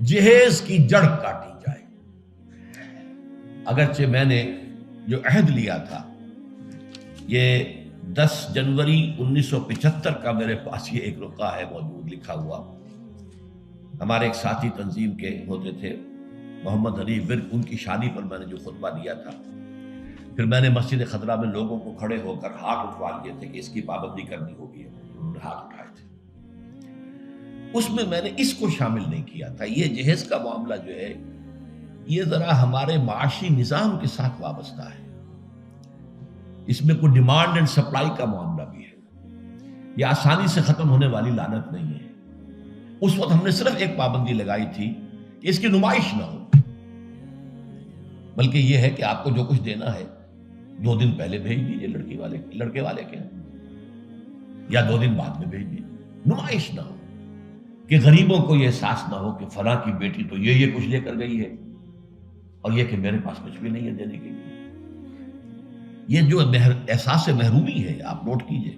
جہیز کی جڑ کاٹی جائے۔ اگرچہ میں نے جو عہد لیا تھا، یہ 10 جنوری 1975 کا میرے پاس یہ ایک رقعہ ہے موجود لکھا ہوا۔ ہمارے ایک ساتھی تنظیم کے ہوتے تھے محمد حنیف ورک، ان کی شادی پر میں نے جو خطبہ دیا تھا، پھر میں نے مسجد خضرہ میں لوگوں کو کھڑے ہو کر ہاتھ اٹھوا لیے تھے کہ اس کی پابندی کرنی ہوگی، انہوں نے ہاتھ اٹھائے تھے۔ اس میں نے اس کو شامل نہیں کیا تھا۔ یہ جہیز کا معاملہ جو ہے یہ ذرا ہمارے معاشی نظام کے ساتھ وابستہ ہے، اس میں کوئی ڈیمانڈ اینڈ سپلائی کا معاملہ بھی ہے، یہ آسانی سے ختم ہونے والی لعنت نہیں ہے۔ اس وقت ہم نے صرف ایک پابندی لگائی تھی کہ اس کی نمائش نہ ہو، بلکہ یہ ہے کہ آپ کو جو کچھ دینا ہے 2 دن پہلے بھیج دیجئے لڑکے والے کے، یا 2 دن بعد میں بھیج دیجئے، نمائش نہ ہو کہ غریبوں کو یہ احساس نہ ہو کہ فلاں کی بیٹی تو یہ کچھ لے کر گئی ہے اور یہ کہ میرے پاس کچھ بھی نہیں ہے دینے کے لیے۔ یہ جو احساس محرومی ہے آپ نوٹ کیجئے۔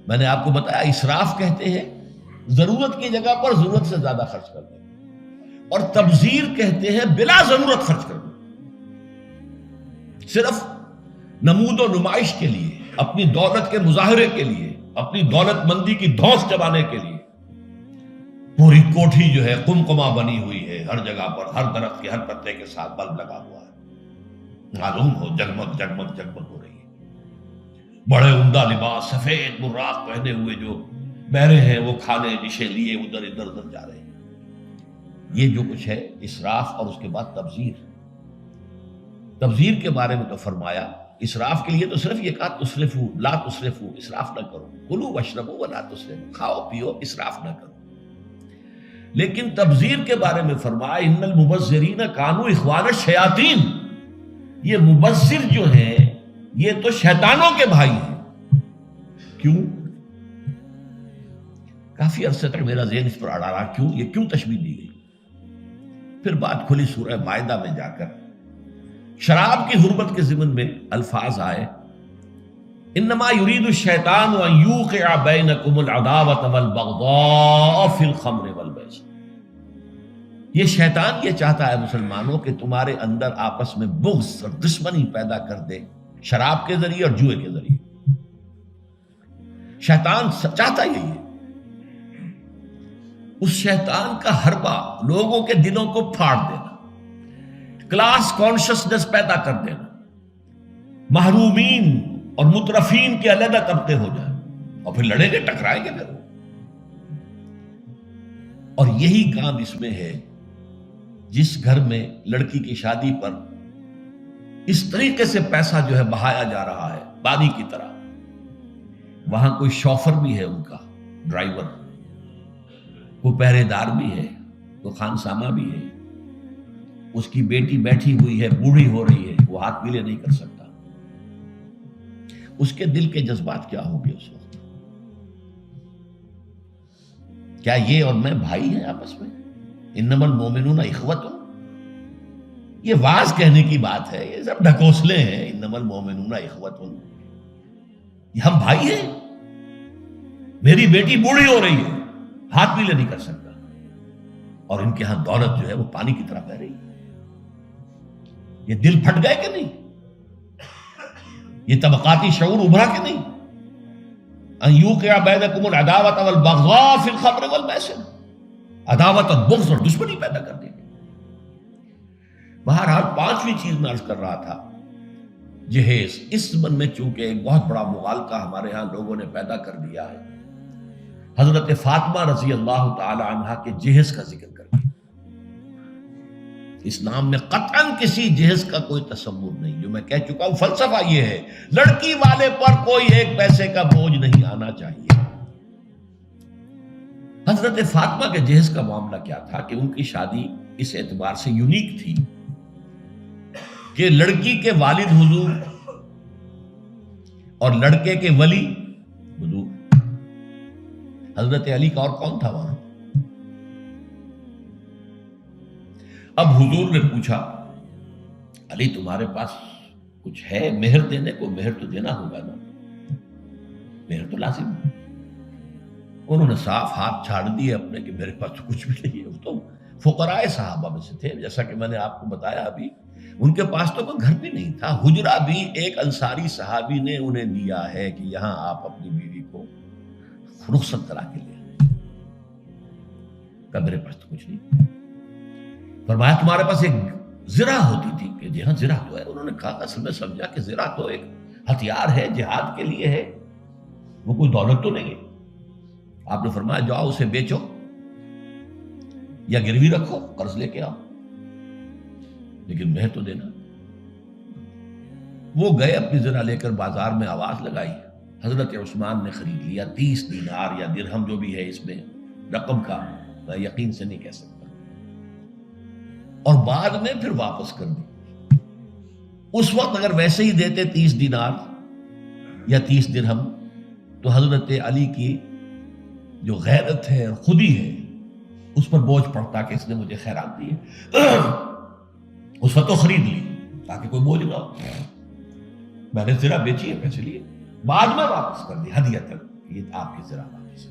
میں نے آپ کو بتایا اسراف کہتے ہیں ضرورت کی جگہ پر ضرورت سے زیادہ خرچ کر دیں، اور تبذیر کہتے ہیں بلا ضرورت خرچ کر دیں، صرف نمود و نمائش کے لیے، اپنی دولت کے مظاہرے کے لیے، اپنی دولت مندی کی دھوس چبانے کے لیے۔ پوری کوٹھی جو ہے قمقمہ بنی ہوئی ہے، ہر جگہ پر ہر درخت کے ہر پتے کے ساتھ بلب لگا ہوا ہے، معلوم ہو جگمگ جگمگ جگمگ ہو رہی ہے۔ بڑے عمدہ لباس سفید براق پہنے ہوئے جو بہرے ہیں وہ کھانے ڈشیں لیے ادھر جا رہے ہیں۔ یہ جو کچھ ہے اسراف، اور اس کے بعد تبذیر کے بارے میں تو فرمایا، اسراف کے لیے تو صرف یہ کہا تسرفو لا تسرفو، اسراف نہ کرو، کلوا واشربوا ولا تسرفوا، کھاؤ پیو اسراف نہ کرو۔ لیکن تبذیر کے بارے میں فرمایا ان المبذرین کانوا اخوان الشیاطین، یہ مبذر جو ہیں یہ تو شیطانوں کے بھائی ہیں۔ کیوں؟ کافی عرصے تک میرا ذہن اس پر اڑا رہا، کیوں تشبیہ دی گئی؟ پھر بات کھلی سورہ مائدہ میں جا کر، شراب کی حرمت کے ضمن میں الفاظ آئے، انما یرید الشیطان ان یوقع بینکم العداوۃ والبغضاء فی الخمر والمیسر، یہ شیطان یہ چاہتا ہے مسلمانوں کہ تمہارے اندر آپس میں بغض اور دشمنی پیدا کر دے، شراب کے ذریعے اور جوئے کے ذریعے۔ شیطان چاہتا یہی ہے۔ اس شیطان کا حربہ لوگوں کے دلوں کو پھاڑ دینا، کلاس کانشسنس پیدا کر دینا، محرومین اور مترفین کے علیحدہ طبقے ہو جائیں، اور پھر لڑیں گے ٹکرائیں گے پھر۔ اور یہی کام اس میں ہے، جس گھر میں لڑکی کی شادی پر اس طریقے سے پیسہ جو ہے بہایا جا رہا ہے پانی کی طرح، وہاں کوئی شوفر بھی ہے، ان کا ڈرائیور، کوئی پہرے دار بھی ہے، کوئی خانسامہ بھی ہے، اس کی بیٹی بیٹھی ہوئی ہے، بوڑھی ہو رہی ہے، وہ ہاتھ پیلے نہیں کر سکتا۔ اس کے دل کے جذبات کیا ہوں گے اس وقت؟ کیا یہ اور میں بھائی ہیں آپس میں؟ انما المؤمنون اخوۃ، یہ واز کہنے کی بات ہے، یہ سب ڈھکوسلے ہیں۔ انما المؤمنون اخوۃ، یہ ہم بھائی ہیں؟ میری بیٹی بوڑھی ہو رہی ہے، ہاتھ پیلے نہیں کر سکتا، اور ان کے ہاں دولت جو ہے وہ پانی کی طرح بہ رہی ہے۔ یہ دل پھٹ گئے کہ نہیں؟ یہ طبقاتی شعور ابھرا کہ نہیں؟ ان یوقع بینکم العداوۃ والبغضاء فی الخمر والمیسر، عداوت اور بغض اور دشمنی پیدا کر دیں گے۔ بہرحال 5ویں چیز میں عرض کر رہا تھا، جہیز۔ اس زمن میں چونکہ ایک بہت بڑا مغالطہ ہمارے ہاں لوگوں نے پیدا کر دیا ہے، حضرت فاطمہ رضی اللہ تعالی عنہا کے جہیز کا ذکر کر کے، اسلام میں قطعاً کسی جہیز کا کوئی تصور نہیں۔ جو میں کہہ چکا ہوں، فلسفہ یہ ہے، لڑکی والے پر کوئی 1 پیسے کا بوجھ نہیں آنا چاہیے۔ حضرت فاطمہ کے جہیز کا معاملہ کیا تھا کہ ان کی شادی اس اعتبار سے یونیک تھی کہ لڑکی کے والد حضور اور لڑکے کے ولی حضور، حضرت علی کا اور کون تھا وہاں؟ اب حضور نے پوچھا، علی تمہارے پاس کچھ ہے مہر دینے کو؟ مہر تو دینا ہوگا نا، مہر تو لازم ہے۔ انہوں نے صاف ہاتھ چھاڑ دیے اپنے کہ میرے پاس تو کچھ بھی نہیں ہے، تو فقراء صحابہ میں سے تھے، جیسا کہ میں نے آپ کو بتایا ابھی، ان کے پاس تو کوئی گھر بھی نہیں تھا، حجرہ بھی ایک انصاری صحابی نے انہیں دیا ہے کہ یہاں آپ اپنی بیوی کو رخصت کرا کے لے آئیں۔ کہ میرے پاس تو کچھ نہیں، فرمایا تمہارے پاس ایک زرہ ہوتی تھی، کہ جی ہاں زرہ تو ہے۔ انہوں نے کہا اصل میں سمجھا کہ زرہ تو ایک ہتھیار ہے، جہاد کے لیے ہے، وہ کوئی دولت تو نہیں ہے۔ آپ نے فرمایا جاؤ اسے بیچو یا گروی رکھو، قرض لے کے آؤ، لیکن مہر تو دینا۔ وہ گئے اپنی زرہ لے کر بازار میں آواز لگائی، حضرت عثمان نے خرید لیا، 30 دینار یا درہم جو بھی ہے، اس میں رقم کا میں یقین سے نہیں کہہ سکتا، اور بعد میں پھر واپس کر دی۔ اس وقت اگر ویسے ہی دیتے 30 دینار یا 30 درہم تو حضرت علی کی جو غیرت ہے اور خودی ہے اس پر بوجھ پڑتا کہ اس نے مجھے خیرات دی ہے۔ اس وقت تو خرید لی تاکہ کوئی بوجھ نہ ہو، میں نے زرہ بیچی ہے، پیسے لیے، بعد میں واپس کر دی ہدیۃ، یہ آپ کی زرہ واپس۔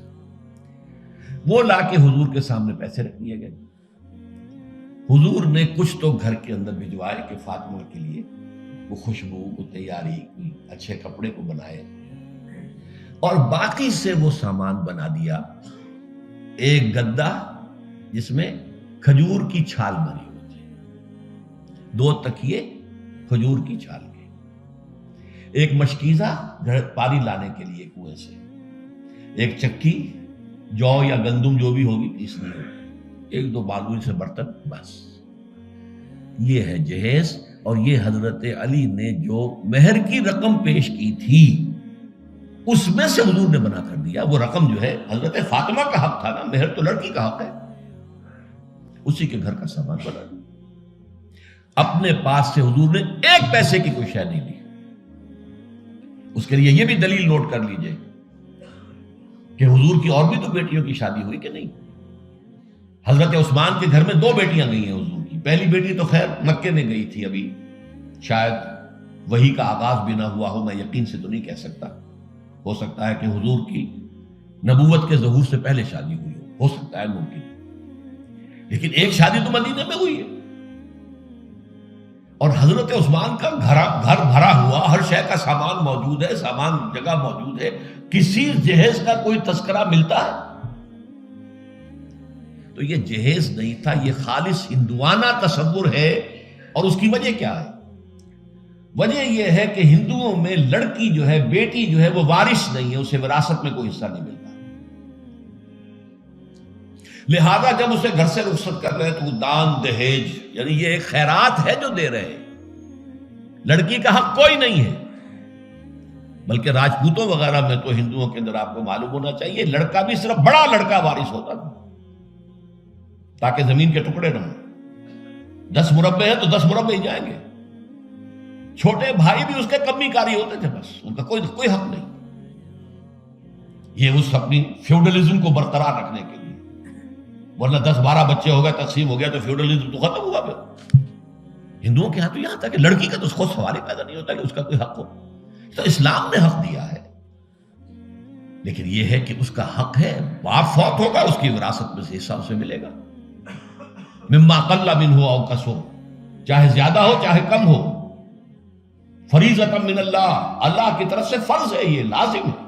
وہ لا کے حضور کے سامنے پیسے رکھ دیے گئے۔ حضور نے کچھ تو گھر کے اندر بھجوائے کہ فاطمہ کے لیے وہ خوشبو کو تیاری کی، اچھے کپڑے کو بنائے، اور باقی سے وہ سامان بنا دیا، ایک گدا جس میں کھجور کی چھال بنی ہوئی تھی، 2 تکیے کھجور کی چھال کے، ایک مشکیزہ پانی لانے کے لیے کنویں سے، ایک چکی جو یا گندم جو بھی ہوگی پیسنی ہوگی، 1-2 معمولی سے برتن، بس یہ ہے جہیز۔ اور یہ حضرت علی نے جو مہر کی رقم پیش کی تھی اس میں سے حضور نے بنا کر دیا۔ وہ رقم جو ہے حضرت فاطمہ کا حق تھا نا، مہر تو لڑکی کا حق ہے، اسی کے گھر کا سامان بنا دیا۔ اپنے پاس سے حضور نے 1 پیسے کی کوئی شے نہیں لی۔ اس کے لیے یہ بھی دلیل نوٹ کر لیجئے کہ حضور کی اور بھی تو بیٹیوں کی شادی ہوئی کہ نہیں۔ حضرت عثمان کے گھر میں 2 بیٹیاں گئی ہیں حضور کی۔ پہلی بیٹی تو خیر مکے میں گئی تھی، ابھی شاید وحی کا آغاز بھی نہ ہوا ہو، میں یقین سے تو نہیں کہہ سکتا، ہو سکتا ہے کہ حضور کی نبوت کے ظہور سے پہلے شادی ہوئی ہو سکتا ہے، ممکن، لیکن ایک شادی تو مدینے میں ہوئی ہے، اور حضرت عثمان کا گھر بھرا ہوا، ہر شے کا سامان موجود ہے، سامان جگہ موجود ہے، کسی جہیز کا کوئی تذکرہ ملتا ہے؟ تو یہ جہیز نہیں تھا، یہ خالص ہندوانہ تصور ہے۔ اور اس کی وجہ کیا ہے؟ وجہ یہ ہے کہ ہندوؤں میں لڑکی جو ہے، بیٹی جو ہے، وہ وارث نہیں ہے، اسے وراثت میں کوئی حصہ نہیں ملتا، لہذا جب اسے گھر سے رخصت کر رہے ہیں تو وہ دان دہیج، یعنی یہ ایک خیرات ہے جو دے رہے ہیں، لڑکی کا حق کوئی نہیں ہے۔ بلکہ راجپوتوں وغیرہ میں تو ہندوؤں کے اندر آپ کو معلوم ہونا چاہیے، لڑکا بھی صرف بڑا لڑکا وارث ہوتا تھا تاکہ زمین کے ٹکڑے نہ ہوں۔ 10 مربع ہیں تو 10 مربع ہی جائیں گے، چھوٹے بھائی بھی اس کے کمی کاری ہوتے تھے، بس ان کا کوئی حق نہیں۔ یہ اس اپنی فیوڈلزم کو برقرار رکھنے کے لیے، ورنہ 10-12 بچے ہو گئے، تقسیم ہو گیا تو فیوڈلزم تو ختم ہوا۔ پھر ہندوؤں کے ہاں تو یہاں تھا کہ لڑکی کا تو اس کو سوال ہی پیدا نہیں ہوتا کہ اس کا کوئی حق ہو، تو اسلام نے حق دیا ہے، لیکن یہ ہے کہ اس کا حق ہے، باپ فوت ہوگا اس کی وراثت میں سے حصہ اسے ملے گا، مما قل منہ او کثر، چاہے زیادہ ہو چاہے کم ہو، فریضۃ من اللہ، اللہ کی طرف سے فرض ہے، یہ لازم ہے۔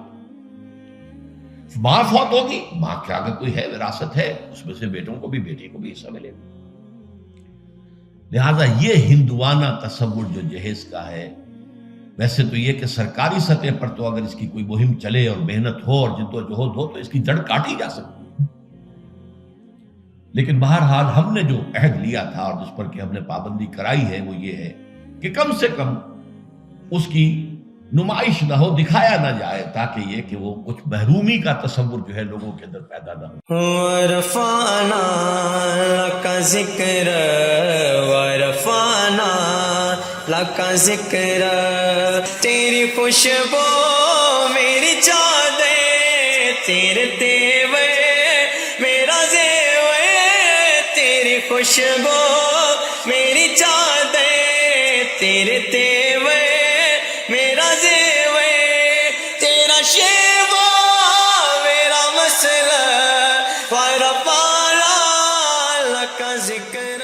ماں فوت ہوگی، ماں کے اگر کوئی ہے وراثت ہے، اس میں سے بیٹوں کو بھی، بیٹی کو بھی حصہ ملے گا۔ لہذا یہ ہندوانہ تصور جو جہیز کا ہے، ویسے تو یہ کہ سرکاری سطح پر تو اگر اس کی کوئی مہم چلے اور محنت ہو اور جدوجہد ہو تو اس کی جڑ کاٹی جا سکتی، لیکن بہرحال ہم نے جو عہد لیا تھا اور جس پر کہ ہم نے پابندی کرائی ہے وہ یہ ہے کہ کم سے کم اس کی نمائش نہ ہو، دکھایا نہ جائے، تاکہ یہ کہ وہ کچھ محرومی کا تصور جو ہے لوگوں کے اندر پیدا نہ ہو۔ ورفعنا لک ذکر ورفعنا لک ذکر، تیری خوشبو میری چادر، تیرے تیور میرا زیور، تیری خوشبو میری چادر، تیرے تیور میرا زیور، تیرا شیوا میرا مسئلہ، ورفعنا لک کا ذکر